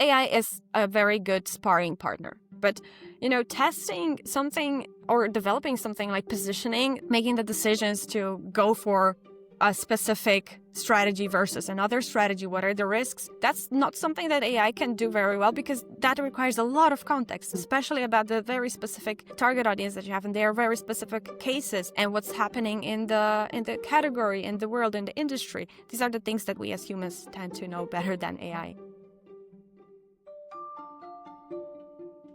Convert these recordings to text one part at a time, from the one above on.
AI is a very good sparring partner. But, testing something or developing something like positioning, making the decisions to go for a specific strategy versus another strategy, what are the risks? That's not something that AI can do very well, because that requires a lot of context, especially about the very specific target audience that you have, and their very specific cases and what's happening in the category, in the world, in the industry. These are the things that we as humans tend to know better than AI.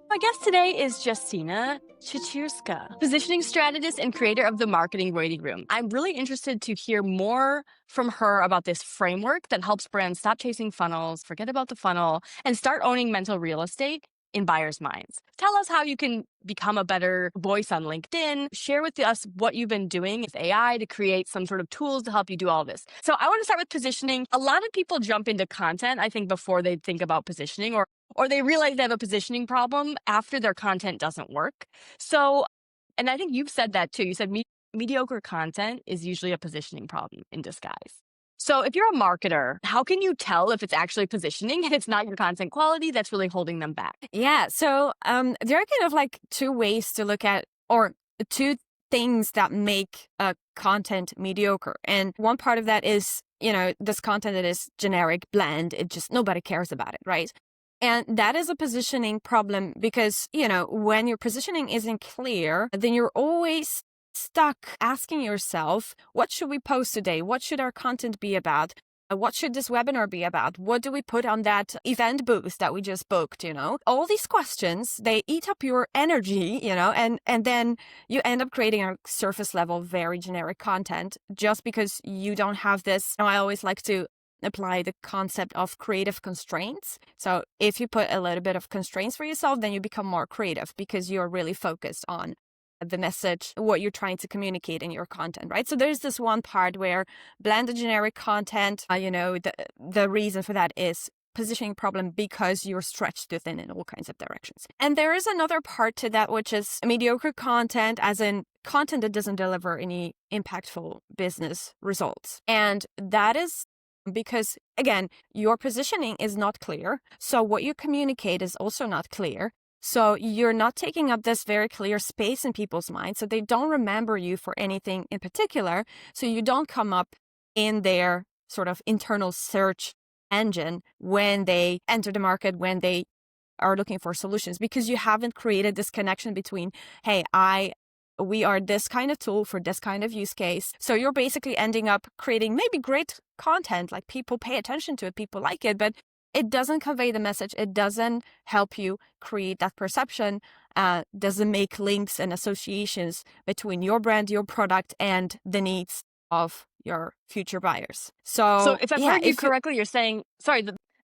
My guest today is Justyna Ciecierska, positioning strategist and creator of the Marketing Waiting Room. I'm really interested to hear more from her about this framework that helps brands stop chasing funnels, forget about the funnel, and start owning mental real estate in buyers' minds. Tell us how you can become a better voice on LinkedIn. Share with us what you've been doing with AI to create some sort of tools to help you do all this. So I want to start with positioning. A lot of people jump into content, I think, before they think about positioning, or they realize they have a positioning problem after their content doesn't work. So, and I think you've said that too. You said mediocre content is usually a positioning problem in disguise. So if you're a marketer, how can you tell if it's actually positioning and it's not your content quality that's really holding them back? Yeah, so there are kind of like two ways to look at, or two things that make a content mediocre. And one part of that is, this content that is generic, bland, it just, nobody cares about it, right? And that is a positioning problem because, when your positioning isn't clear, then you're always stuck asking yourself, what should we post today? What should our content be about? What should this webinar be about? What do we put on that event booth that we just booked? All these questions, they eat up your energy, and then you end up creating a surface level, very generic content just because you don't have this. I always like to apply the concept of creative constraints. So if you put a little bit of constraints for yourself, then you become more creative because you're really focused on the message, what you're trying to communicate in your content, right? So there's this one part where bland and generic content, the reason for that is positioning problem because you're stretched too thin in all kinds of directions. And there is another part to that, which is mediocre content, as in content that doesn't deliver any impactful business results. And that is because, again, your positioning is not clear. So what you communicate is also not clear. So you're not taking up this very clear space in people's minds. So they don't remember you for anything in particular. So you don't come up in their sort of internal search engine when they enter the market, when they are looking for solutions, because you haven't created this connection between, hey, we are this kind of tool for this kind of use case. So you're basically ending up creating maybe great content, like people pay attention to it, people like it, but it doesn't convey the message. It doesn't help you create that perception, doesn't make links and associations between your brand, your product, and the needs of your future buyers. So if I've heard you correctly, you're saying,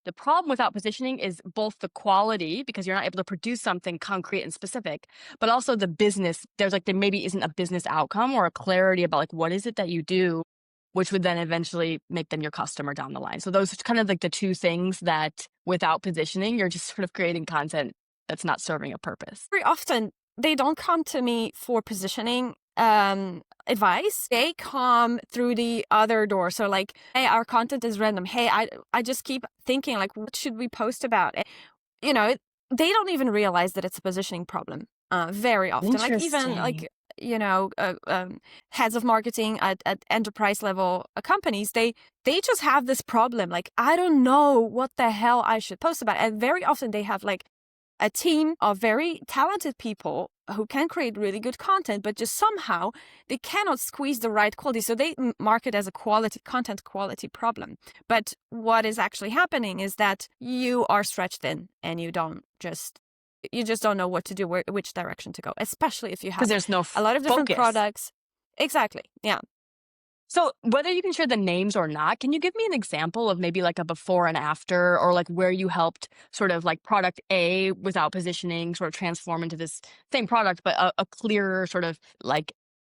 the problem without positioning is both the quality, because you're not able to produce something concrete and specific, but also the business. There maybe isn't a business outcome or a clarity about what is it that you do, which would then eventually make them your customer down the line. So those are kind of the two things that without positioning, you're just sort of creating content that's not serving a purpose. Very often, they don't come to me for positioning advice. They come through the other door. So hey, our content is random. Hey, I just keep thinking what should we post about? They don't even realize that it's a positioning problem very often. Heads of marketing at enterprise level companies, they just have this problem. I don't know what the hell I should post about. And very often they have a team of very talented people who can create really good content, but just somehow they cannot squeeze the right quality. So they mark it as a content quality problem. But what is actually happening is that you are stretched thin and you just don't know what to do, which direction to go, especially if you have there's no a lot of different focus. products. Exactly. Yeah. So whether you can share the names or not, can you give me an example of maybe a before and after, or where you helped sort of product A without positioning sort of transform into this same product, but a clearer sort of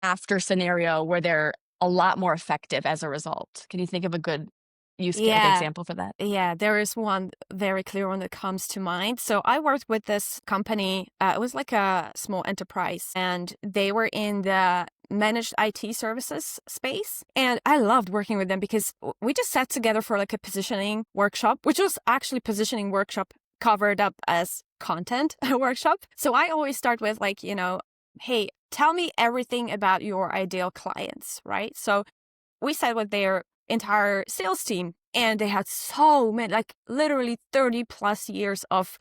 after scenario where they're a lot more effective as a result? Can you think of a good use case example for that? Yeah, there is one very clear one that comes to mind. So I worked with this company. It was a small enterprise, and they were in the managed IT services space. And I loved working with them because we just sat together for a positioning workshop, which was actually positioning workshop covered up as content workshop. So I always start with like, hey, tell me everything about your ideal clients, right? So we sat with their entire sales team and they had so many, like literally 30 plus years of,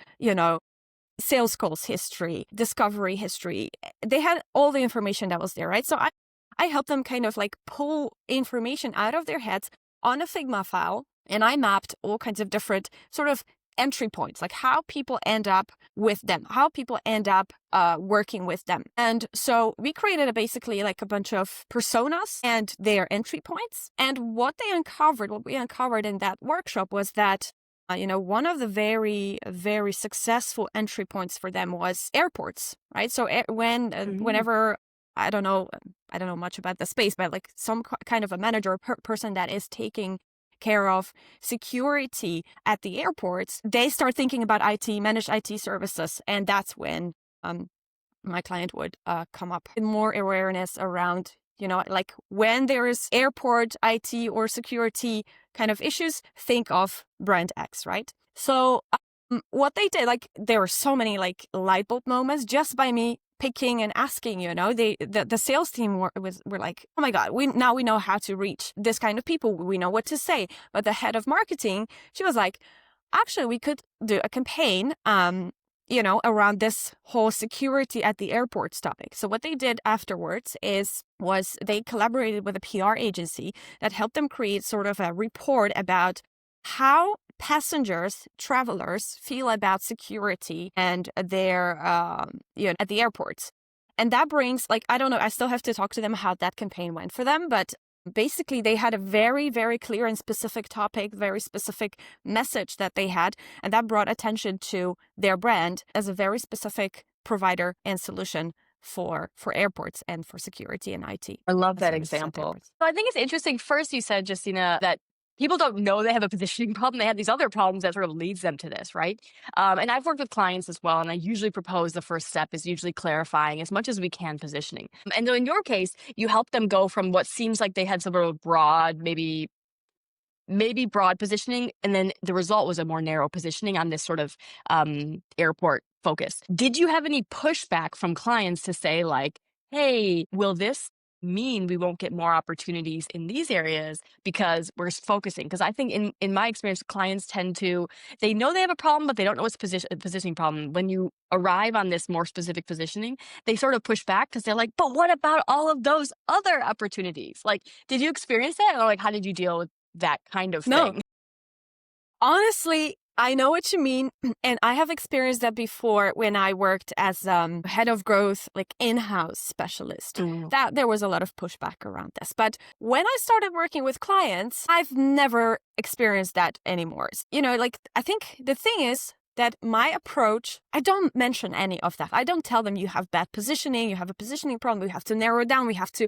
sales calls history, discovery history. They had all the information that was there, right? So I helped them kind of like pull information out of their heads on a Figma file. And I mapped all kinds of different sort of entry points, like how people end up with them, how people end up working with them. And so we created basically like a bunch of personas and their entry points. And what we uncovered in that workshop was that one of the very, very successful entry points for them was airports, right? So whenever, I don't know much about the space, but like some kind of a manager person that is taking care of security at the airports, they start thinking about IT, managed IT services. And that's when my client would come up with more awareness around, like when there is airport IT or security kind of issues, think of brand X, right? So what they did, like there were so many like light bulb moments just by me picking and asking, the sales team were like, oh my God, we know how to reach this kind of people. We know what to say. But the head of marketing, she was like, actually, we could do a campaign, around this whole security at the airports topic. So what they did afterwards was they collaborated with a PR agency that helped them create sort of a report about how passengers, travelers feel about security and their, at the airports. And that brings, like, I don't know, I still have to talk to them how that campaign went for them, but basically they had a very, very clear and specific topic, very specific message that they had, and that brought attention to their brand as a very specific provider and solution for airports and for security and IT. I love that example. So I think it's interesting. First, you said, Justyna, that people don't know they have a positioning problem. They have these other problems that sort of leads them to this, right? And I've worked with clients as well, and I usually propose the first step is usually clarifying as much as we can positioning. And so in your case, you help them go from what seems like they had some sort of broad, maybe broad positioning, and then the result was a more narrow positioning on this sort of airport focus. Did you have any pushback from clients to say like, hey, will this mean we won't get more opportunities in these areas because we're focusing? Because I think in my experience, clients they know they have a problem, but they don't know it's a positioning problem. When you arrive on this more specific positioning, they sort of push back because they're like, but what about all of those other opportunities? Like, did you experience that? Or like, how did you deal with that kind of thing? Honestly, I know what you mean. And I have experienced that before when I worked as head of growth, like in-house specialist, that there was a lot of pushback around this. But when I started working with clients, I've never experienced that anymore. Like I think the thing is that my approach, I don't mention any of that. I don't tell them you have bad positioning, you have a positioning problem, we have to narrow it down, we have to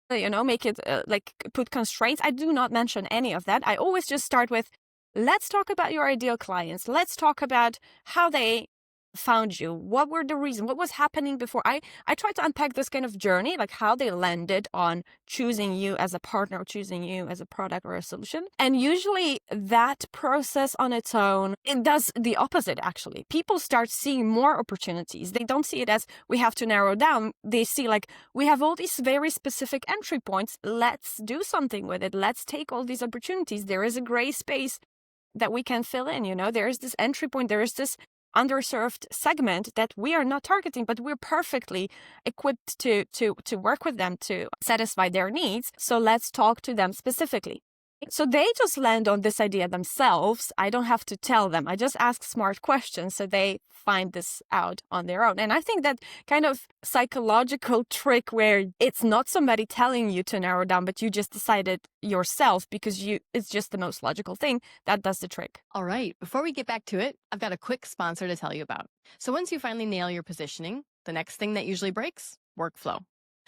make it put constraints. I do not mention any of that. I always just start with, let's talk about your ideal clients. Let's talk about how they found you. What were the reasons? What was happening before? I try to unpack this kind of journey, like how they landed on choosing you as a partner, or choosing you as a product or a solution. And usually that process on its own, it does the opposite, actually. People start seeing more opportunities. They don't see it as we have to narrow down. They see like we have all these very specific entry points. Let's do something with it. Let's take all these opportunities. There is a gray space that we can fill in. There is this entry point. There is this underserved segment that we are not targeting, but we're perfectly equipped to work with them to satisfy their needs. So let's talk to them specifically. So they just land on this idea themselves. I don't have to tell them. I just ask smart questions so they find this out on their own. And I think that kind of psychological trick where it's not somebody telling you to narrow down, but you just decided yourself because it's just the most logical thing, that does the trick. All right. Before we get back to it, I've got a quick sponsor to tell you about. So once you finally nail your positioning, the next thing that usually breaks, workflow.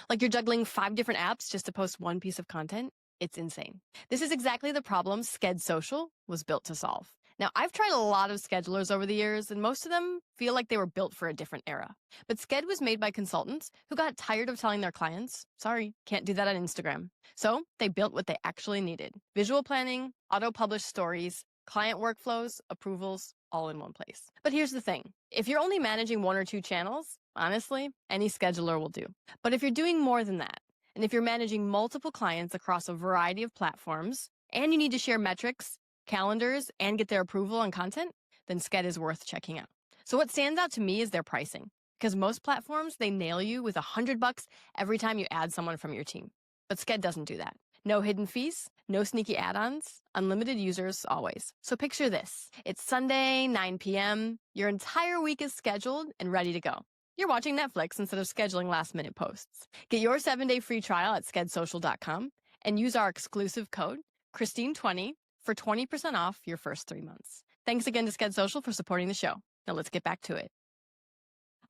Like you're juggling 5 different apps just to post one piece of content. It's insane. This is exactly the problem Sked Social was built to solve. Now, I've tried a lot of schedulers over the years, and most of them feel like they were built for a different era. But Sked was made by consultants who got tired of telling their clients, sorry, can't do that on Instagram. So they built what they actually needed: visual planning, auto-published stories, client workflows, approvals, all in one place. But here's the thing. If you're only managing 1 or 2 channels, honestly, any scheduler will do. But if you're doing more than that, and if you're managing multiple clients across a variety of platforms, and you need to share metrics, calendars, and get their approval on content, then Sked is worth checking out. So what stands out to me is their pricing, because most platforms, they nail you with $100 every time you add someone from your team. But Sked doesn't do that. No hidden fees, no sneaky add-ons, unlimited users always. So picture this. It's Sunday, 9 p.m. Your entire week is scheduled and ready to go. You're watching Netflix instead of scheduling last-minute posts. Get your 7-day free trial at skedsocial.com and use our exclusive code, Christine20, for 20% off your first 3 months. Thanks again to Sked Social for supporting the show. Now let's get back to it.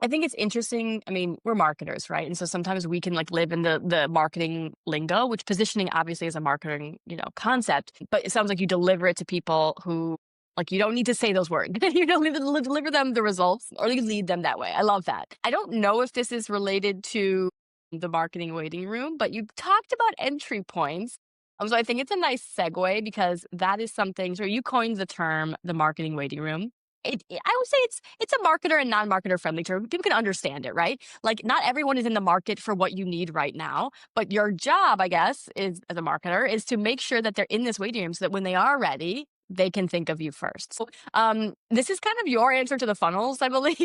I think it's interesting. I mean, we're marketers, right? And so sometimes we can live in the marketing lingo, which positioning obviously is a marketing, concept, but it sounds like you deliver it to people who you don't need to say those words. You don't need to deliver them the results, or you lead them that way. I love that. I don't know if this is related to the marketing waiting room, but you talked about entry points. So I think it's a nice segue, because that is something, so you coined the term, the marketing waiting room. I would say it's a marketer and non-marketer friendly term. People can understand it, right? Not everyone is in the market for what you need right now, but your job, I guess, is as a marketer, is to make sure that they're in this waiting room so that when they are ready, they can think of you first. So, this is kind of your answer to the funnels, I believe.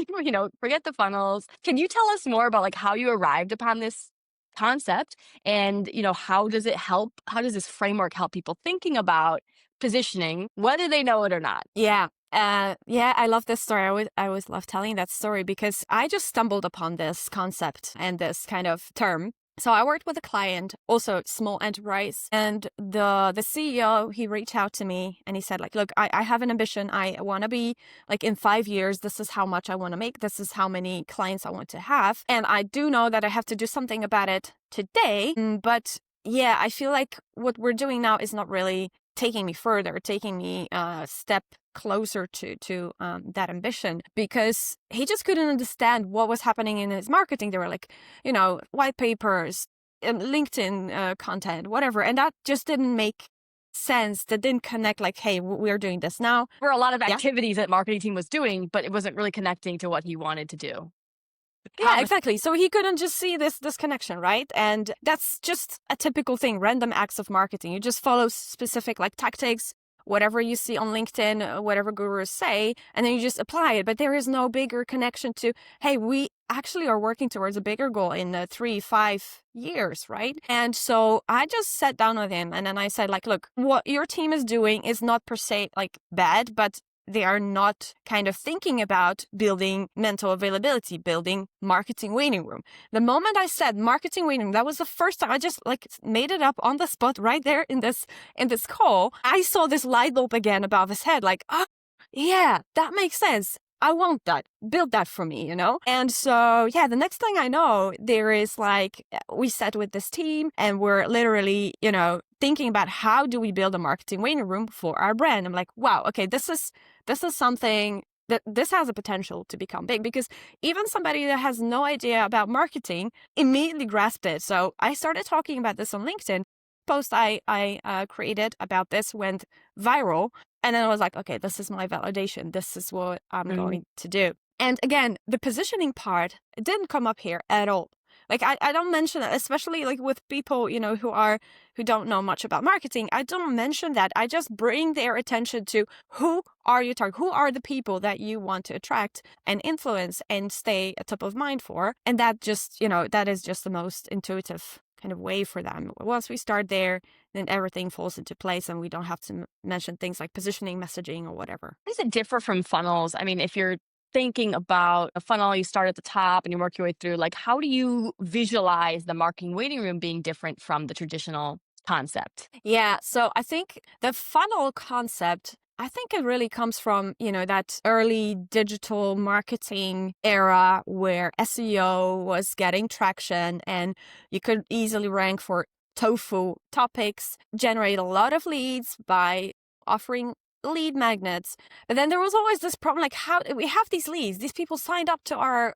Forget the funnels. Can you tell us more about how you arrived upon this concept, and how does this framework help people thinking about positioning, whether they know it or not? Yeah. I love this story. I always love telling that story, because I just stumbled upon this concept and this kind of term. So I worked with a client, also small enterprise, and the CEO, he reached out to me and he said, look, I have an ambition. I want to be in 5 years, this is how much I want to make. This is how many clients I want to have. And I do know that I have to do something about it today. But yeah, I feel like what we're doing now is not really taking me further, taking me a step closer to that ambition, because he just couldn't understand what was happening in his marketing. There were white papers, LinkedIn content, whatever. And that just didn't make sense. That didn't connect hey, we're doing this now. There were a lot of activities that marketing team was doing, but it wasn't really connecting to what he wanted to do. Yeah, exactly. So he couldn't just see this connection, right? And that's just a typical thing, random acts of marketing. You just follow specific tactics, whatever you see on LinkedIn, whatever gurus say, and then you just apply it. But there is no bigger connection to, hey, we actually are working towards a bigger goal in 3-5 years, right? And so I just sat down with him, and then I said, look, what your team is doing is not per se bad, but they are not kind of thinking about building mental availability, building marketing waiting room. The moment I said marketing waiting room, that was the first time I just made it up on the spot right there in this call. I saw this light bulb again above his head, yeah, that makes sense. I want that. Build that for me, And so, yeah, the next thing I know, there is we sat with this team and we're literally, thinking about how do we build a marketing waiting room for our brand. I'm like, wow, okay, this is something that this has a potential to become big, because even somebody that has no idea about marketing immediately grasped it. So I started talking about this on LinkedIn. Post I created about this went viral. And then I was like, okay, this is my validation. This is what I'm going to do. And again, the positioning part, it didn't come up here at all. I don't mention it, especially with people, who don't know much about marketing. I don't mention that. I just bring their attention to who are you targeting? Who are the people that you want to attract and influence and stay top of mind for? And that just, that is just the most intuitive kind of way for them. Once we start there, then everything falls into place and we don't have to mention things like positioning, messaging, or whatever. How does it differ from funnels? I mean, if you're thinking about a funnel, you start at the top and you work your way through, how do you visualize the marketing waiting room being different from the traditional concept? Yeah, so I think the funnel concept, I think it really comes from, that early digital marketing era where SEO was getting traction and you could easily rank for tofu topics, generate a lot of leads by offering lead magnets. But then there was always this problem, how we have these leads, these people signed up to our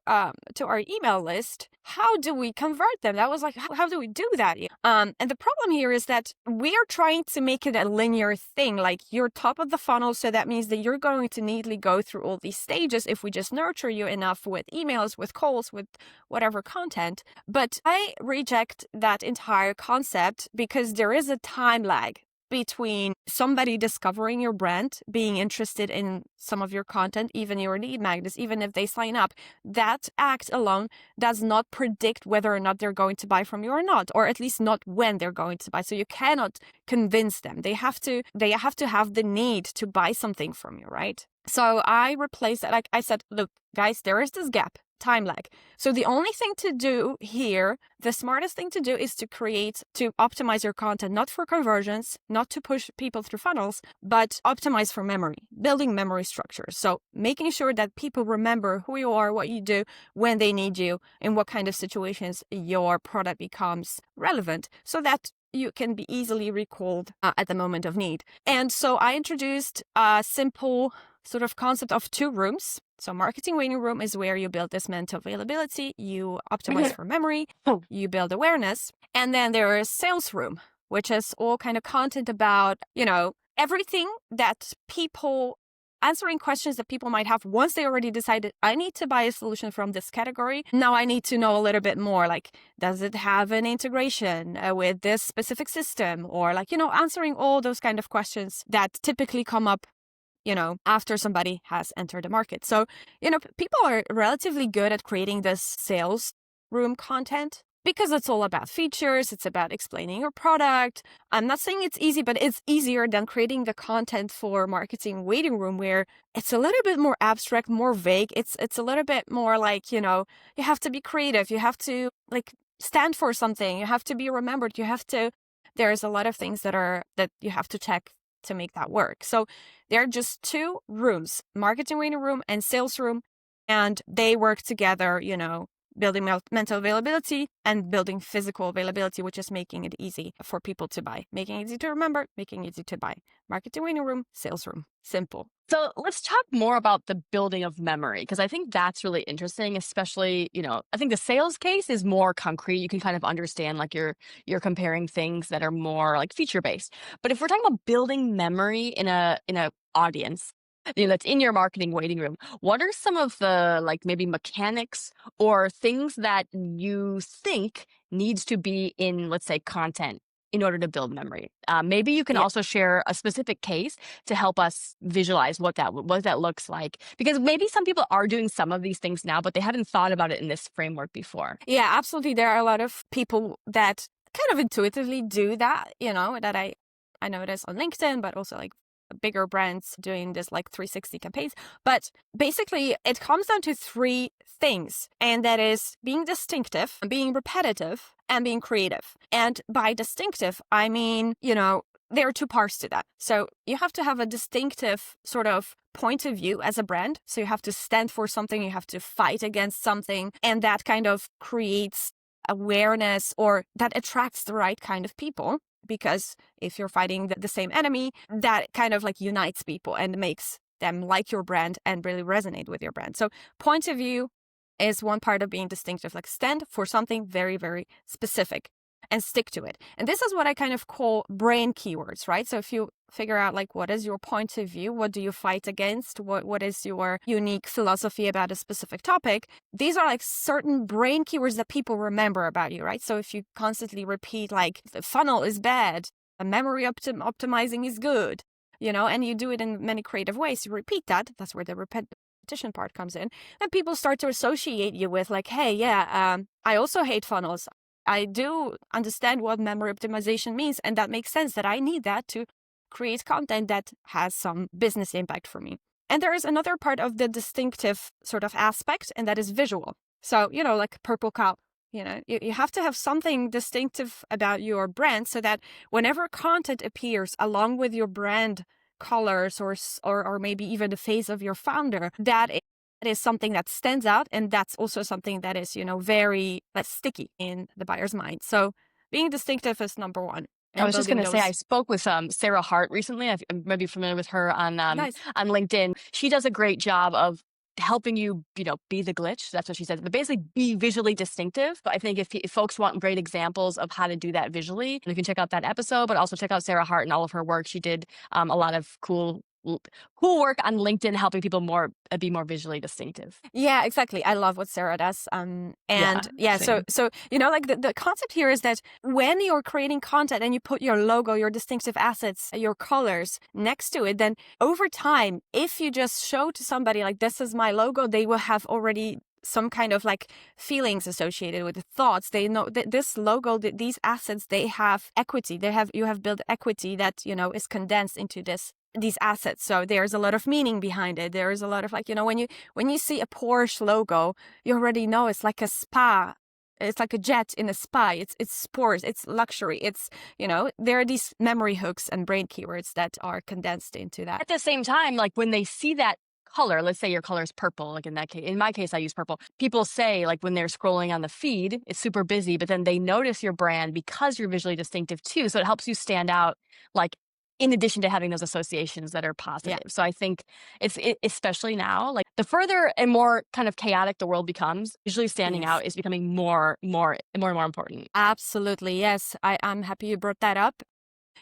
email list. how do we convert them? That was like, how do we do that? And the problem here is that we are trying to make it a linear thing, like you're top of the funnel. So that means that you're going to neatly go through all these stages if we just nurture you enough with emails, with calls, with whatever content. But I reject that entire concept because there is a time lag between somebody discovering your brand, being interested in some of your content, even your lead magnets, even if they sign up. That act alone does not predict whether or not they're going to buy from you or not, or at least not when they're going to buy. So you cannot convince them. They have to have the need to buy something from you, right? So I replaced that. Like I said, look, guys, there is this gap. Time lag. So the only thing to do here, the smartest thing to do is to optimize your content, not for conversions, not to push people through funnels, but optimize for memory, building memory structures. So making sure that people remember who you are, what you do, when they need you, in what kind of situations your product becomes relevant, so that you can be easily recalled at the moment of need. And so I introduced a simple sort of concept of 2 rooms. So marketing waiting room is where you build this mental availability, you optimize for memory, you build awareness. And then there is sales room, which is all kind of content about, everything that people, answering questions that people might have once they already decided, I need to buy a solution from this category. Now I need to know a little bit more, like, does it have an integration with this specific system? Or answering all those kind of questions that typically come up after somebody has entered the market. So, people are relatively good at creating this sales room content because it's all about features. It's about explaining your product. I'm not saying it's easy, but it's easier than creating the content for marketing waiting room, where it's a little bit more abstract, more vague. It's a little bit more like, you have to be creative. You have to stand for something. You have to be remembered. There's a lot of things that you have to check to make that work. So there are just 2 rooms, marketing waiting room and sales room, and they work together, building mental availability and building physical availability, which is making it easy for people to buy, making it easy to remember, making it easy to buy. Marketing waiting room, sales room, simple. So let's talk more about the building of memory, because I think that's really interesting, especially, I think the sales case is more concrete. You can kind of understand, like, you're comparing things that are more like feature based. But if we're talking about building memory in a audience, that's in your marketing waiting room, what are some of the maybe mechanics or things that you think needs to be in, let's say, content in order to build memory? Maybe you can also share a specific case to help us visualize what that looks like, because maybe some people are doing some of these things now, but they haven't thought about it in this framework before. Yeah, absolutely. There are a lot of people that kind of intuitively do that, that I notice on LinkedIn, but also bigger brands doing this 360 campaigns. But basically it comes down to 3 things, and that is being distinctive, being repetitive, and being creative. And by distinctive, I mean, there are 2 parts to that. So you have to have a distinctive sort of point of view as a brand. So you have to stand for something, you have to fight against something, and that kind of creates awareness, or that attracts the right kind of people. Because if you're fighting the same enemy, that kind of unites people and makes them like your brand and really resonate with your brand. So point of view is one part of being distinctive, stand for something very, very specific and stick to it. And this is what I kind of call brain keywords, right? So if you figure out what is your point of view, what do you fight against, what is your unique philosophy about a specific topic, these are certain brain keywords that people remember about you, right? So if you constantly repeat the funnel is bad, a memory optimizing is good, and you do it in many creative ways, you repeat that's where the repetition part comes in, then people start to associate you with hey, yeah, I also hate funnels. I do understand what memory optimization means, and that makes sense that I need that to create content that has some business impact for me. And there is another part of the distinctive sort of aspect, and that is visual. So, purple cow, you have to have something distinctive about your brand, so that whenever content appears along with your brand colors or maybe even the face of your founder, that is something that stands out, and that's also something that is, very sticky in the buyer's mind. So being distinctive is number 1. I was just going to say, I spoke with Sarah Hart recently. I'm maybe familiar with her on Nice. on LinkedIn. She does a great job of helping you, be the glitch. That's what she said. But basically be visually distinctive. But I think if folks want great examples of how to do that visually, you can check out that episode, but also check out Sarah Hart and all of her work. She did a lot of cool work on LinkedIn, helping people be more visually distinctive. Yeah, exactly. I love what Sarah does. So like the concept here is that when you're creating content and you put your logo, your distinctive assets, your colors next to it, then over time, if you just show to somebody like, this is my logo, they will have already some kind of like feelings associated with the thoughts. They know that this logo, these assets, they have equity. You have built equity that, is condensed into these assets. So there's a lot of meaning behind it. There is a lot of like, when you see a Porsche logo, you already know it's like a spa. It's like a jet in a spa. It's sports. It's luxury. It's, there are these memory hooks and brain keywords that are condensed into that. At the same time, like when they see that color, let's say your color is purple, like in my case, I use purple. People say like when they're scrolling on the feed, it's super busy, but then they notice your brand because you're visually distinctive too. So it helps you stand out, like in addition to having those associations that are positive. Yeah. So I think it's especially now, like the further and more kind of chaotic the world becomes, visually standing out is becoming more important. Absolutely. Yes. I'm happy you brought that up.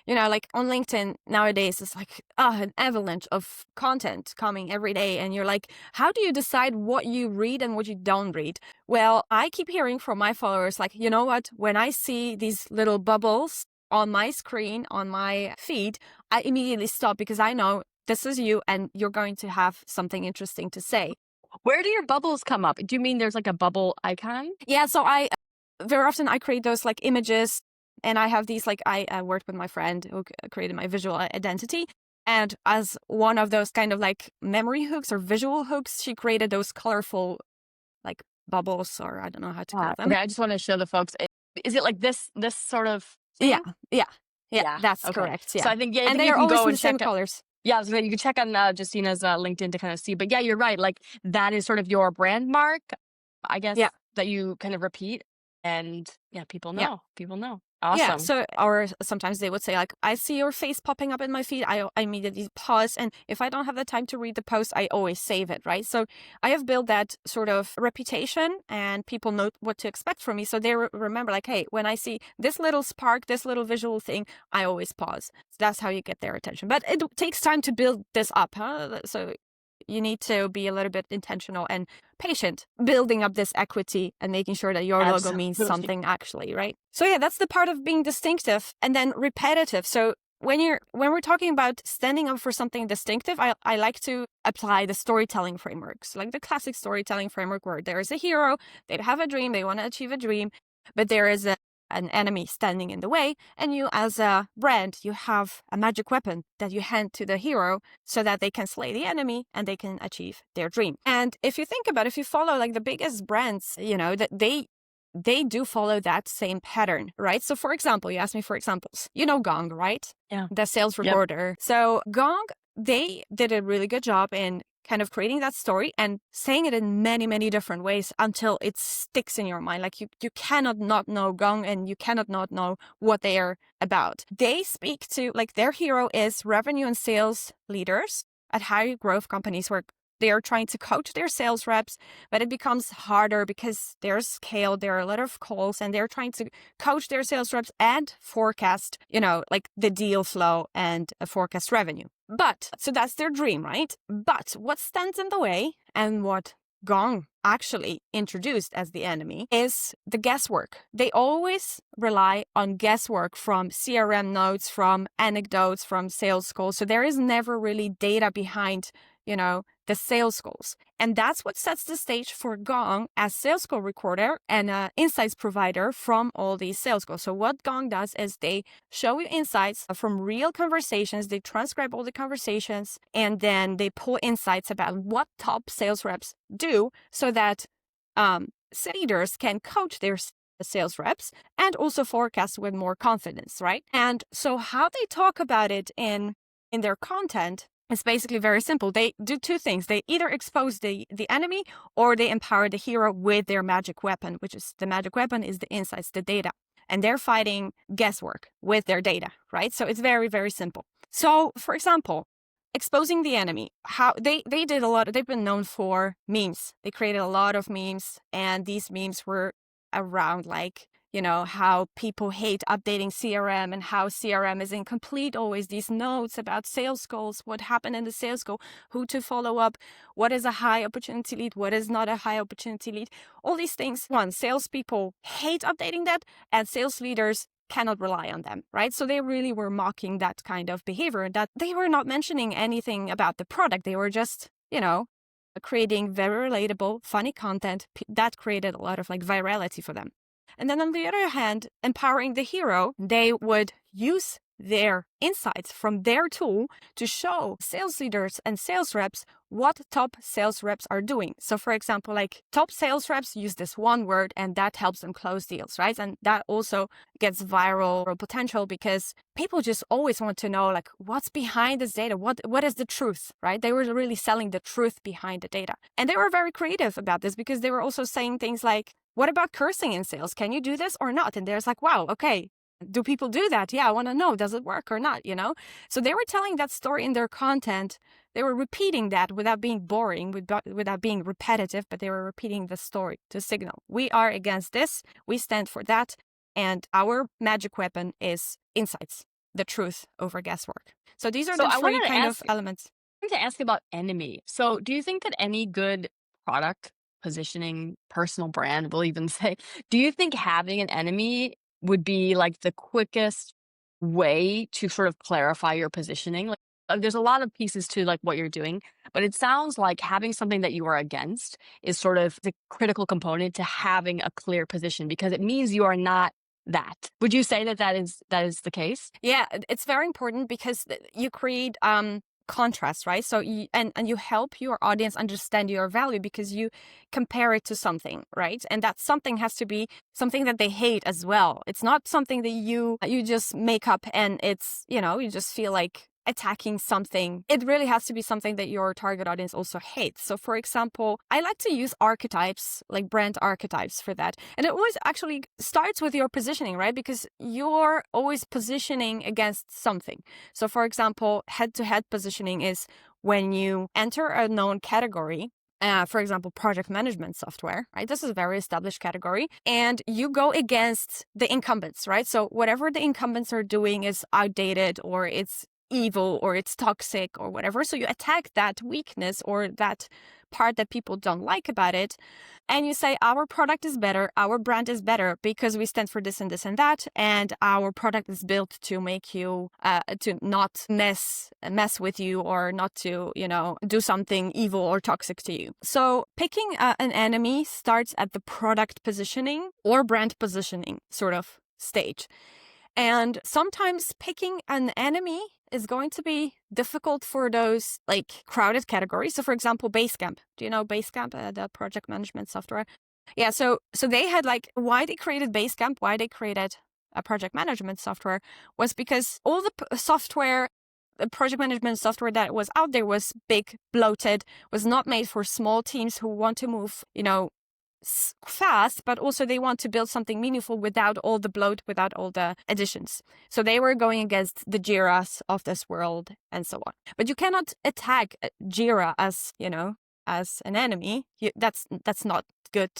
Like on LinkedIn nowadays, it's like an avalanche of content coming every day. And you're like, how do you decide what you read and what you don't read? Well, I keep hearing from my followers, like, you know what, when I see these little bubbles on my screen, on my feed, I immediately stop because I know this is you and you're going to have something interesting to say. Where do your bubbles come up? Do you mean there's like a bubble icon? Yeah, so very often I create those like images, and I have these like, I worked with my friend who created my visual identity. And as one of those kind of like memory hooks or visual hooks, she created those colorful like bubbles, or I don't know how to call them. Okay, I just want to show the folks. Is it like this sort of thing? Yeah, that's correct. Yeah. So I think, and they are always in the same colors. Yeah, so you can check on Justyna's LinkedIn to kind of see. But yeah, you're right. Like that is sort of your brand mark, I guess, that you kind of repeat. And yeah, people know. Yeah. People know. Awesome. Yeah. So, or sometimes they would say like, I see your face popping up in my feed. I immediately pause. And if I don't have the time to read the post, I always save it, right? So I have built that sort of reputation and people know what to expect from me. So they remember like, hey, when I see this little spark, this little visual thing, I always pause. So that's how you get their attention. But it takes time to build this up. So you need to be a little bit intentional and patient, building up this equity and making sure that your logo means something actually, right? So yeah, that's the part of being distinctive and then repetitive. So when we're talking about standing up for something distinctive, I like to apply the storytelling frameworks, like the classic storytelling framework where there is a hero, they have a dream, they want to achieve a dream, but there is an enemy standing in the way, and you as a brand, you have a magic weapon that you hand to the hero so that they can slay the enemy and they can achieve their dream. And if you think about it, if you follow like the biggest brands, that they do follow that same pattern, right? So for example, you asked me for examples. Gong, right? Yeah. The sales recorder. Yep. So Gong, they did a really good job in kind of creating that story and saying it in many, many different ways until it sticks in your mind. Like you cannot not know Gong and you cannot not know what they are about. They speak to, like their hero is revenue and sales leaders at high growth companies where they are trying to coach their sales reps, but it becomes harder because there's scale, there are a lot of calls, and they're trying to coach their sales reps and forecast, like the deal flow and forecast revenue. But, so that's their dream, right? But what stands in the way and what Gong actually introduced as the enemy is the guesswork. They always rely on guesswork from CRM notes, from anecdotes, from sales calls. So there is never really data behind, the sales goals. And that's what sets the stage for Gong as sales goal recorder and insights provider from all these sales goals. So what Gong does is they show you insights from real conversations. They transcribe all the conversations and then they pull insights about what top sales reps do so that leaders can coach their sales reps and also forecast with more confidence, right? And so how they talk about it in their content, it's basically very simple. They do two things. They either expose the enemy or they empower the hero with their magic weapon, which is the magic weapon is the insights, the data. And they're fighting guesswork with their data, right? So it's very, very simple. So for example, exposing the enemy. How they did a lot. They've been known for memes. They created a lot of memes, and these memes were around like, you know, how people hate updating CRM and how CRM is incomplete always. These notes about sales goals, what happened in the sales goal, who to follow up, what is a high opportunity lead, what is not a high opportunity lead. All these things. One, salespeople hate updating that, and sales leaders cannot rely on them, right? So they really were mocking that kind of behavior, that they were not mentioning anything about the product. They were just, you know, creating very relatable, funny content that created a lot of like virality for them. And then on the other hand, empowering the hero, they would use their insights from their tool to show sales leaders and sales reps what top sales reps are doing. So for example, like top sales reps use this one word and that helps them close deals, right? And that also gets viral potential because people just always want to know like what's behind this data, what is the truth, right? They were really selling the truth behind the data. And they were very creative about this because they were also saying things like, what about cursing in sales? Can you do this or not? And there's like, wow, okay. Do people do that? Yeah, I want to know, does it work or not, you know? So they were telling that story in their content. They were repeating that without being boring, without being repetitive, but they were repeating the story to signal. We are against this. We stand for that. And our magic weapon is insights, the truth over guesswork. So these are the three kind of elements. I want to ask about enemy. So do you think that any good product positioning, personal brand, we'll even say, do you think having an enemy would be like the quickest way to sort of clarify your positioning? Like, there's a lot of pieces to like what you're doing, but it sounds like having something that you are against is sort of the critical component to having a clear position because it means you are not that. Would you say that that is the case? Yeah, it's very important because you create contrast, right? So and you help your audience understand your value because you compare it to something, right? And that something has to be something that they hate as well. It's not something that you just make up and it's, you know, you just feel like attacking something. It really has to be something that your target audience also hates. So for example, I like to use archetypes, like brand archetypes for that. And it always actually starts with your positioning, right? Because you're always positioning against something. So for example, head-to-head positioning is when you enter a known category, for example, project management software, right? This is a very established category. And you go against the incumbents, right? So whatever the incumbents are doing is outdated or it's evil or it's toxic or whatever. So you attack that weakness or that part that people don't like about it. And you say, our product is better, our brand is better because we stand for this and this and that. And our product is built to make you, to not mess with you or not to, you know, do something evil or toxic to you. So picking an enemy starts at the product positioning or brand positioning sort of stage. And sometimes picking an enemy is going to be difficult for those like crowded categories. So for example, Basecamp. Do you know Basecamp, the project management software? Yeah, so they had like, why they created Basecamp, why they created a project management software was because all the software, the project management software that was out there was big, bloated, was not made for small teams who want to move, you know, fast, but also they want to build something meaningful without all the bloat, without all the additions. So they were going against the Jiras of this world and so on. But you cannot attack Jira as, you know, as an enemy. That's not good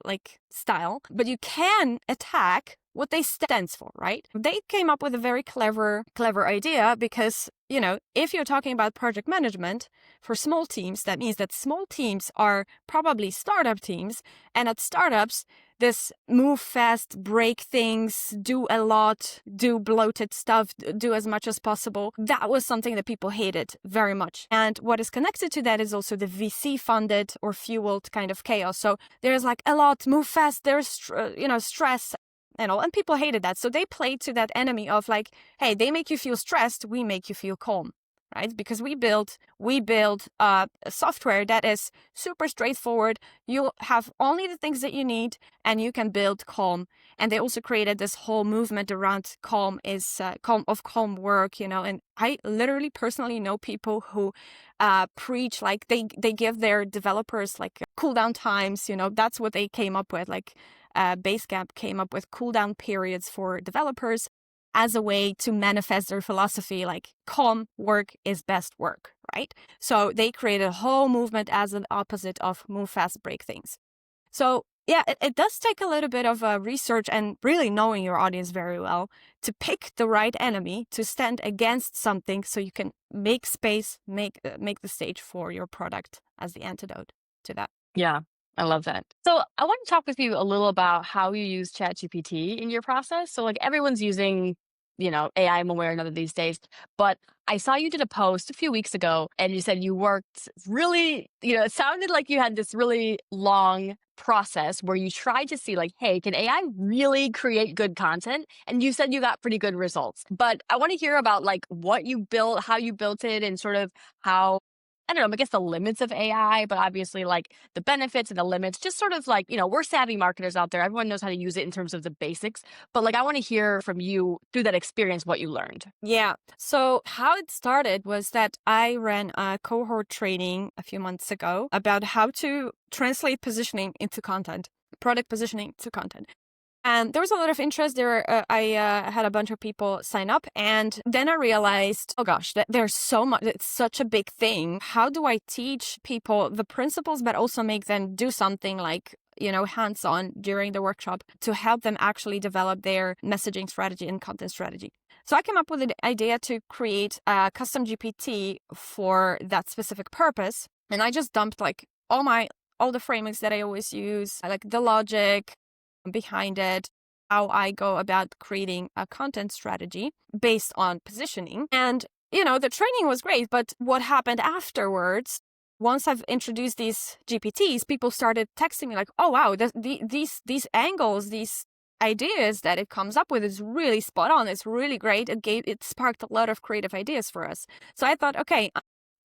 like style. But you can attack what they stands for, right? They came up with a very clever idea because, you know, if you're talking about project management for small teams, that means that small teams are probably startup teams. And at startups, this move fast, break things, do a lot, do bloated stuff, do as much as possible. That was something that people hated very much. And what is connected to that is also the VC funded or fueled kind of chaos. So there's like a lot, move fast, there's, stress and all. And people hated that. So they played to that enemy of like, hey, they make you feel stressed, we make you feel calm. Right? Because we build a software that is super straightforward. You'll have only the things that you need and you can build calm. And they also created this whole movement around calm work, you know, and I literally personally know people who preach like they give their developers like cool down times, you know, that's what they came up with. Like Basecamp came up with cool down periods for developers. as a way to manifest their philosophy, like calm work is best work, right? So they created a whole movement as an opposite of move fast, break things. So yeah, it does take a little bit of research and really knowing your audience very well to pick the right enemy to stand against something, so you can make space, make the stage for your product as the antidote to that. Yeah, I love that. So I want to talk with you a little about how you use ChatGPT in your process. So like everyone's using, AI one way or another these days. But I saw you did a post a few weeks ago and you said you worked really, it sounded like you had this really long process where you tried to see like, hey, can AI really create good content? And you said you got pretty good results. But I want to hear about like what you built, how you built it, and sort of how I don't know, I guess the limits of AI, but obviously like the benefits and the limits, just sort of like, we're savvy marketers out there. Everyone knows how to use it in terms of the basics. But like, I want to hear from you through that experience, what you learned. Yeah. So how it started was that I ran a cohort training a few months ago about how to translate positioning into content, product positioning to content. And there was a lot of interest there. I had a bunch of people sign up. And then I realized, oh gosh, there's so much, it's such a big thing. How do I teach people the principles, but also make them do something like, hands-on during the workshop to help them actually develop their messaging strategy and content strategy? So I came up with an idea to create a custom GPT for that specific purpose. And I just dumped like all the frameworks that I always use, like the logic behind it, how I go about creating a content strategy based on positioning. And, the training was great, but what happened afterwards, once I've introduced these GPTs, people started texting me like, oh, wow, these angles, these ideas that it comes up with is really spot on. It's really great. It sparked a lot of creative ideas for us. So I thought, okay,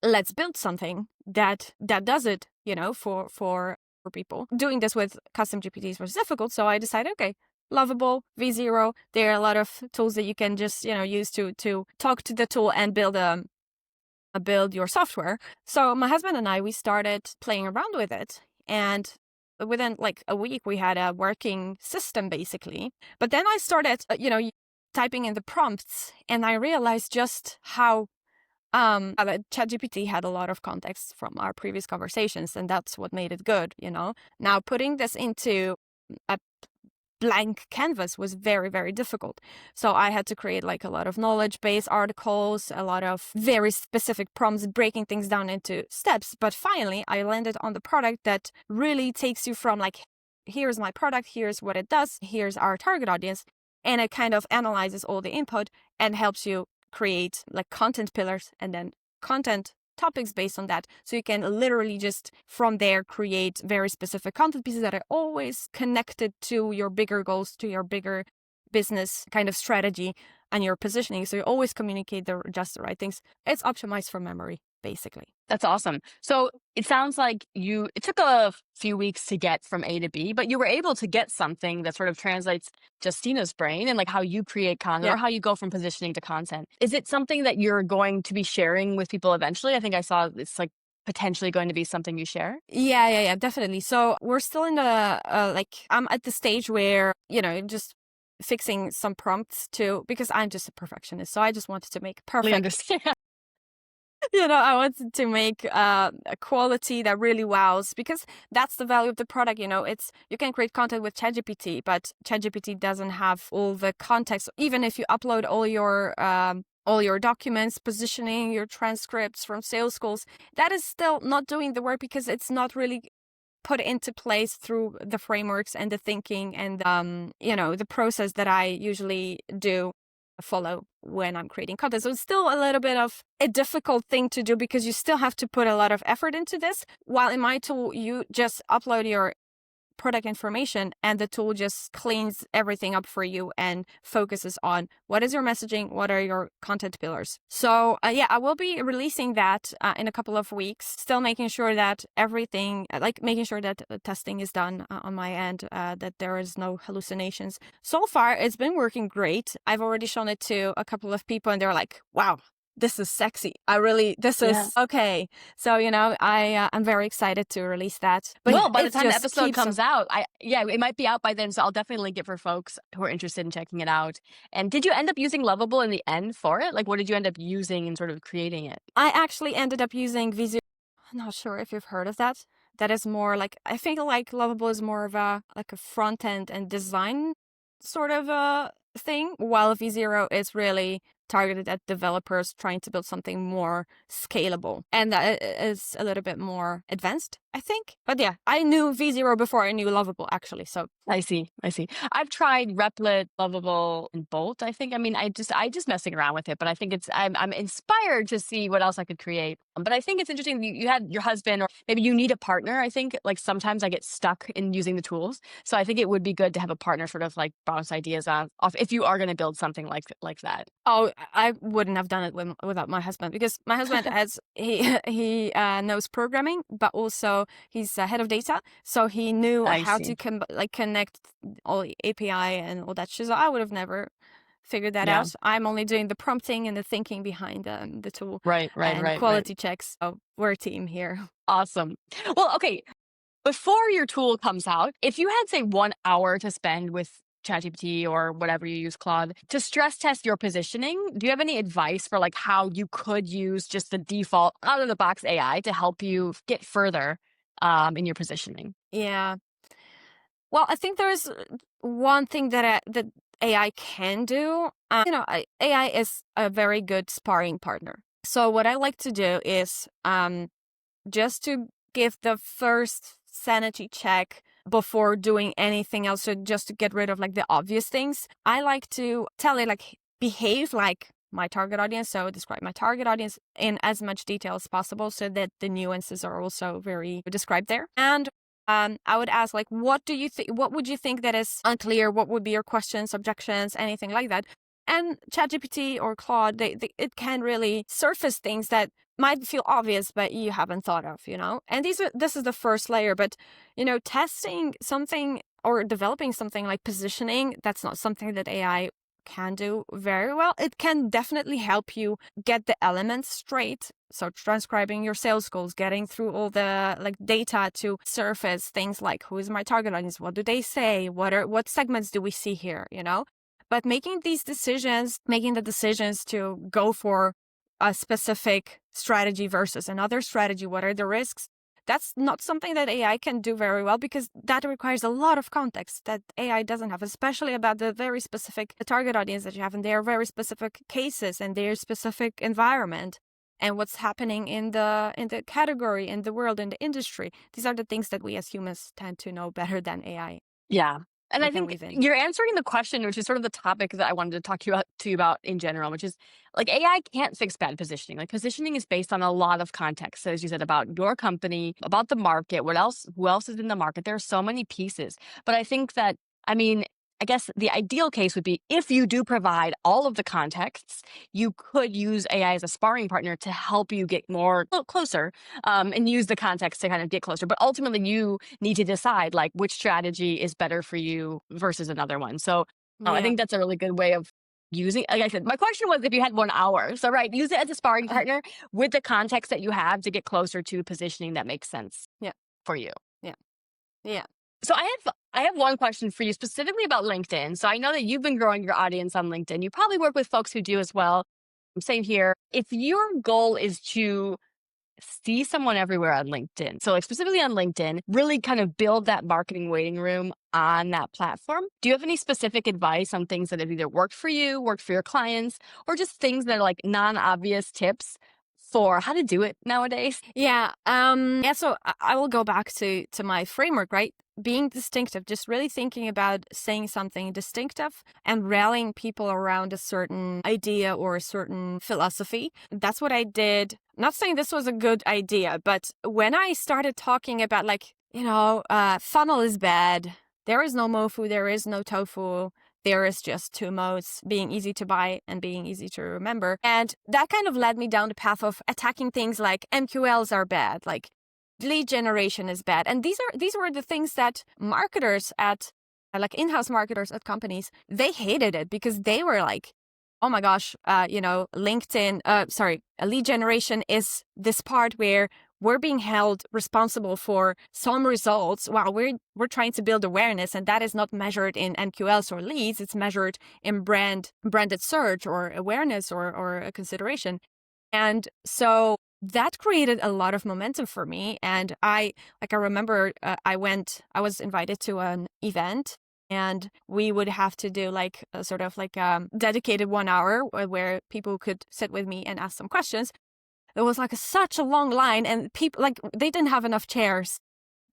let's build something that does it, for people. Doing this with custom GPTs was difficult, so I decided, okay, Lovable, V0, there are a lot of tools that you can just, use to talk to the tool and build your software. So my husband and I, we started playing around with it, and within like a week, we had a working system basically. But then I started, typing in the prompts, and I realized just how ChatGPT had a lot of context from our previous conversations, and that's what made it good, Now, putting this into a blank canvas was very, very difficult. So I had to create like a lot of knowledge-based articles, a lot of very specific prompts, breaking things down into steps. But finally, I landed on the product that really takes you from like, here's my product, here's what it does, here's our target audience, and it kind of analyzes all the input and helps you create like content pillars and then content topics based on that. So you can literally just from there create very specific content pieces that are always connected to your bigger goals, to your bigger business kind of strategy and your positioning. So you always communicate just the right things. It's optimized for memory, basically. That's awesome. So it sounds like it took a few weeks to get from A to B, but you were able to get something that sort of translates Justyna's brain and like how you create content or how you go from positioning to content. Is it something that you're going to be sharing with people eventually? I think I saw it's like potentially going to be something you share. Yeah, definitely. So we're still in the, I'm at the stage where, just fixing some prompts because I'm just a perfectionist. So I just wanted to make perfect. I understand. I wanted to make a quality that really wows, because that's the value of the product. It's you can create content with ChatGPT, but ChatGPT doesn't have all the context. Even if you upload all your documents, positioning, your transcripts from sales schools, that is still not doing the work because it's not really put into place through the frameworks and the thinking and the process that I usually follow when I'm creating content. So it's still a little bit of a difficult thing to do because you still have to put a lot of effort into this. While in my tool, you just upload your product information and the tool just cleans everything up for you and focuses on what is your messaging, what are your content pillars. So I will be releasing that in a couple of weeks, still making sure that making sure that testing is done on my end, that there is no hallucinations. So far, it's been working great. I've already shown it to a couple of people and they're like, wow, this is sexy. This Yeah. is okay. So, I'm very excited to release that. But Well, yeah, by the it time the just episode keeps comes out, it might be out by then, so I'll definitely link it for folks who are interested in checking it out. And did you end up using Lovable in the end for it? Like, what did you end up using in sort of creating it? I actually ended up using V0. I'm not sure if you've heard of that. That is more like, I think like Lovable is more of a front end and design sort of a thing, while V0 is really targeted at developers trying to build something more scalable. And that is a little bit more advanced, I think. But yeah, I knew V0 before I knew Lovable, actually. So I see. I've tried Replit, Lovable, and Bolt. I think. I mean, I just messing around with it, but I think I'm inspired to see what else I could create. But I think it's interesting. You had your husband, or maybe you need a partner. I think like sometimes I get stuck in using the tools, so I think it would be good to have a partner, sort of like bounce ideas off if you are going to build something like that. oh, I wouldn't have done it without my husband, because my husband, as he knows programming, but also he's head of data, so he knew I how see. to connect all the API and all that shit. So I would have never figured that Yeah. out. I'm only doing the prompting and the thinking behind the tool Right. and quality checks. So we're a team here. Awesome. Well, okay. Before your tool comes out, if you had, say, 1 hour to spend with ChatGPT or whatever you use, Claude, to stress test your positioning, do you have any advice for like how you could use just the default out of the box AI to help you get further in your positioning? Yeah. Well, I think there's one thing that AI can do. AI is a very good sparring partner. So what I like to do is just to give the first sanity check before doing anything else, so just to get rid of like the obvious things. I like to tell it like, behave like my target audience. So describe my target audience in as much detail as possible, so that the nuances are also very described there. And I would ask like, what would you think that is unclear? What would be your questions, objections, anything like that? And ChatGPT or Claude, it can really surface things that might feel obvious, but you haven't thought of, And this is the first layer, but, testing something or developing something like positioning, that's not something that AI can do very well. It can definitely help you get the elements straight. So transcribing your sales goals, getting through all the like data to surface things like, who is my target audience? What do they say? What segments do we see here? But making the decisions to go for a specific strategy versus another strategy, what are the risks? That's not something that AI can do very well, because that requires a lot of context that AI doesn't have, especially about the very specific target audience that you have, and their very specific cases and their specific environment and what's happening in the category, in the world, in the industry. These are the things that we as humans tend to know better than AI. Yeah. And I can think weave in. you're answering the question, which is sort of the topic that I wanted to talk to you about in general, which is like AI can't fix bad positioning. Like positioning is based on a lot of context. So as you said, about your company, about the market, who else is in the market. There are so many pieces. But I think that, I guess the ideal case would be if you do provide all of the contexts, you could use AI as a sparring partner to help you get closer and use the context to kind of get closer. But ultimately, you need to decide like which strategy is better for you versus another one. So I think that's a really good way of using. Like I said, my question was if you had 1 hour. So right, use it as a sparring partner with the context that you have to get closer to positioning that makes sense for you. Yeah. So I have one question for you specifically about LinkedIn. So I know that you've been growing your audience on LinkedIn. You probably work with folks who do as well. Same here. If your goal is to see someone everywhere on LinkedIn, so like specifically on LinkedIn, really kind of build that marketing waiting room on that platform, do you have any specific advice on things that have either worked for you, worked for your clients, or just things that are like non-obvious tips for how to do it nowadays? Yeah. So I will go back to my framework, right? Being distinctive, just really thinking about saying something distinctive and rallying people around a certain idea or a certain philosophy. That's what I did. Not saying this was a good idea, but when I started talking about funnel is bad. There is no mofu, there is no tofu. There is just two modes, being easy to buy and being easy to remember. And that kind of led me down the path of attacking things like MQLs are bad, like lead generation is bad. And these were the things that marketers at, like in-house marketers at companies, they hated it because they were like, oh my gosh, LinkedIn, lead generation is this part where we're being held responsible for some results while we're trying to build awareness, and that is not measured in MQLs or leads. It's measured in branded search or awareness or a consideration. And so that created a lot of momentum for me. And I remember I was invited to an event, and we would have to do like a sort of like a dedicated 1 hour where people could sit with me and ask some questions. It was like such a long line, and people, like, they didn't have enough chairs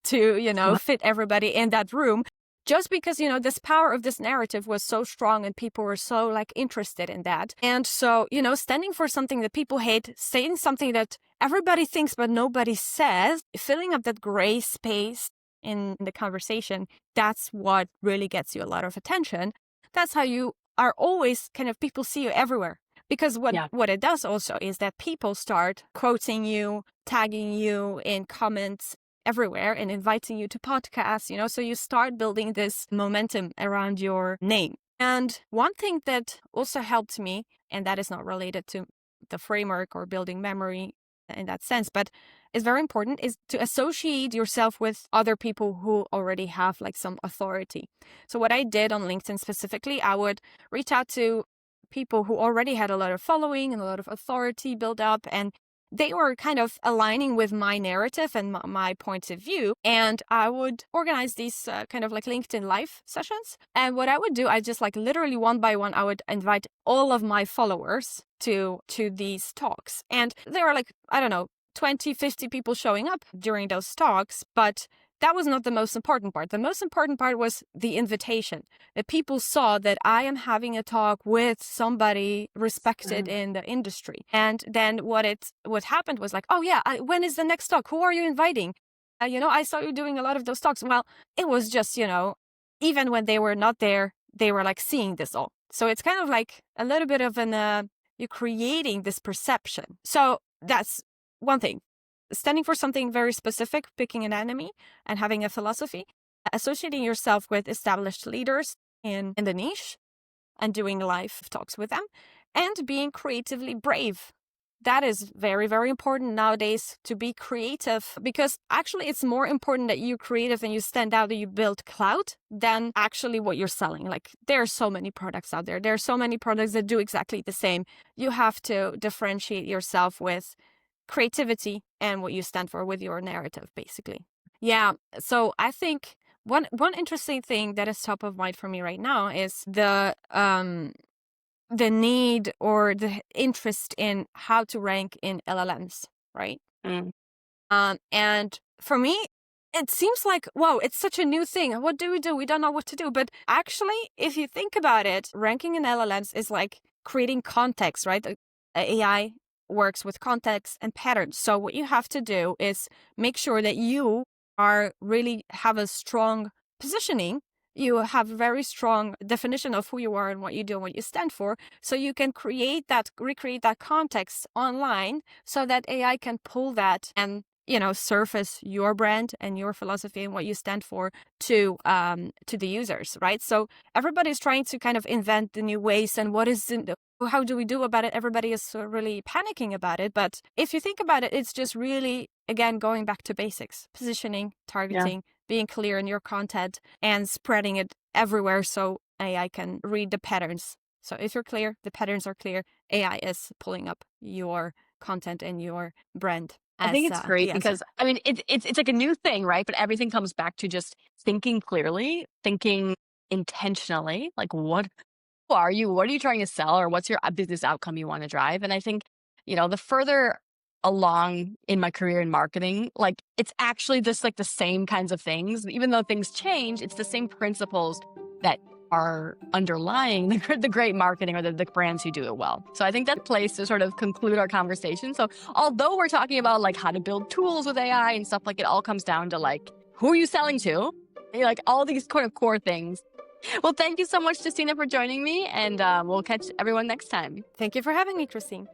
to, fit everybody in that room, just because, this power of this narrative was so strong and people were so like interested in that. And so, standing for something that people hate, saying something that everybody thinks but nobody says, filling up that gray space in the conversation, that's what really gets you a lot of attention. That's how you are always people see you everywhere. Because what it does also is that people start quoting you, tagging you in comments everywhere, and inviting you to podcasts, so you start building this momentum around your name. And one thing that also helped me, and that is not related to the framework or building memory in that sense, but is very important, is to associate yourself with other people who already have like some authority. So what I did on LinkedIn specifically, I would reach out to people who already had a lot of following and a lot of authority built up, and they were kind of aligning with my narrative and my points of view. And I would organize these kind of like LinkedIn live sessions. And what I would do, I just like literally one by one, I would invite all of my followers to these talks. And there were like, I don't know, 20, 50 people showing up during those talks, but that was not the most important part. The most important part was the invitation. That people saw that I am having a talk with somebody respected in the industry. And then what happened was like, oh yeah, when is the next talk? Who are you inviting? I saw you doing a lot of those talks. Well, it was just, even when they were not there, they were like seeing this all. So it's kind of like a little bit of you're creating this perception. So that's one thing. Standing for something very specific, picking an enemy, and having a philosophy, associating yourself with established leaders in the niche and doing live talks with them, and being creatively brave. That is very, very important nowadays, to be creative, because actually it's more important that you're creative and you stand out, that you build clout, than actually what you're selling. Like, there are so many products out there. There are so many products that do exactly the same. You have to differentiate yourself with creativity and what you stand for, with your narrative, basically. Yeah. So I think one interesting thing that is top of mind for me right now is the need or the interest in how to rank in LLMs, right? And for me, it seems like, whoa, it's such a new thing. What do? We don't know what to do. But actually, if you think about it, ranking in LLMs is like creating context, right? The AI works with context and patterns. So what you have to do is make sure that you really have a strong positioning. You have a very strong definition of who you are and what you do and what you stand for. So you can recreate that context online, so that AI can pull that and surface your brand and your philosophy and what you stand for to the users, right? So everybody's trying to kind of invent the new ways, and how do we do about it? Everybody is really panicking about it. But if you think about it, it's just really, again, going back to basics: positioning, targeting, being clear in your content, and spreading it everywhere so AI can read the patterns. So if you're clear, the patterns are clear, AI is pulling up your content and your brand. I think it's great because, I mean, it's like a new thing, right? But everything comes back to just thinking clearly, thinking intentionally, like who are you? What are you trying to sell? Or what's your business outcome you want to drive? And I think, the further along in my career in marketing, like, it's actually just like the same kinds of things. Even though things change, it's the same principles that are underlying the great marketing, or the brands who do it well. So I think that place to sort of conclude our conversation. So although we're talking about like how to build tools with AI and stuff, like, it all comes down to like, who are you selling to? Like, all these kind of core things. Well, thank you so much, Justyna, for joining me, and we'll catch everyone next time. Thank you for having me, Christine.